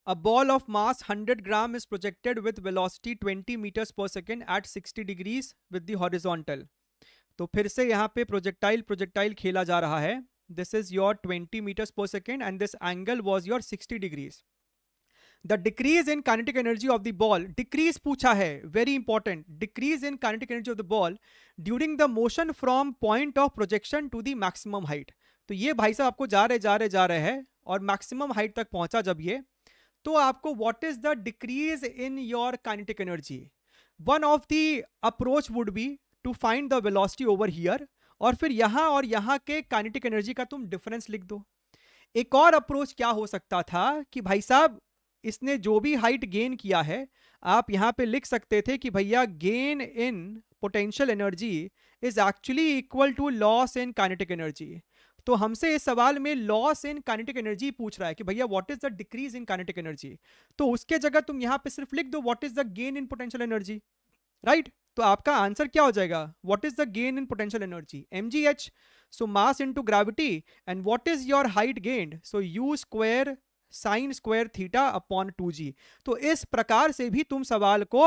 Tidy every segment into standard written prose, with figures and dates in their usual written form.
A ball of mass 100 gram is projected with velocity 20 meters per second at 60 degrees with the horizontal. तो फिर से यहाँ पे projectile खेला जा रहा है. This is your 20 meters per second and this angle was your 60 degrees. The decrease in kinetic energy of the ball, decrease पूछा है, very important, decrease in kinetic energy of the ball during the motion from point of projection to the maximum height. तो ये भाई साहब आपको जा रहे हैं और मैक्सिमम हाइट तक पहुंचा जब ये, तो आपको what is the decrease in your kinetic energy. One of the approach would be to find the velocity over here और फिर यहां के काइनेटिक एनर्जी का तुम डिफरेंस लिख दो. एक और अप्रोच क्या हो सकता था कि भाई साहब इसने जो भी हाइट गेन किया है आप यहां पे लिख सकते थे कि भैया gain in potential energy is actually equal to loss in kinetic energy. तो हमसे इस सवाल में लॉस इन काइनेटिक एनर्जी पूछ रहा है कि भैया what is the decrease in kinetic energy. तो उसके जगह तुम यहां पे सिर्फ लिख दो what is the gain in potential energy, right. तो आपका आंसर क्या हो जाएगा, what is the gain in potential energy, mgh. So mass into gravity and what is your height gained, so u square sine square theta upon 2g. तो इस प्रकार से भी तुम सवाल को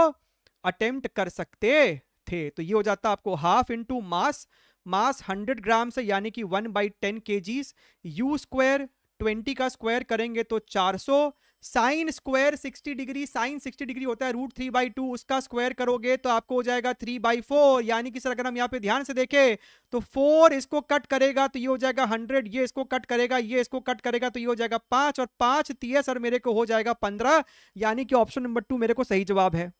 अटेम्प्ट कर सकते थे. तो ये हो जाता आपको हाफ इंटू मास 100 ग्राम से यानी कि 1/10 kgs, u स्क्वायर 20 का स्क्वायर करेंगे तो 400, sine square 60 degree, sine 60 degree होता है √3/2, उसका स्क्वायर करोगे तो आपको हो जाएगा 3/4. यानी कि सर अगर हम यहाँ पे ध्यान से देखें तो 4 इसको कट करेगा तो ये हो जाएगा 100, ये इसको कट करेगा, ये इसको कट करेगा तो ये हो जाएगा 5 और 5 3 सर मेरे को हो जाएगा 15. यानी कि ऑप्शन नंबर 2 मेरे को सही जवाब है.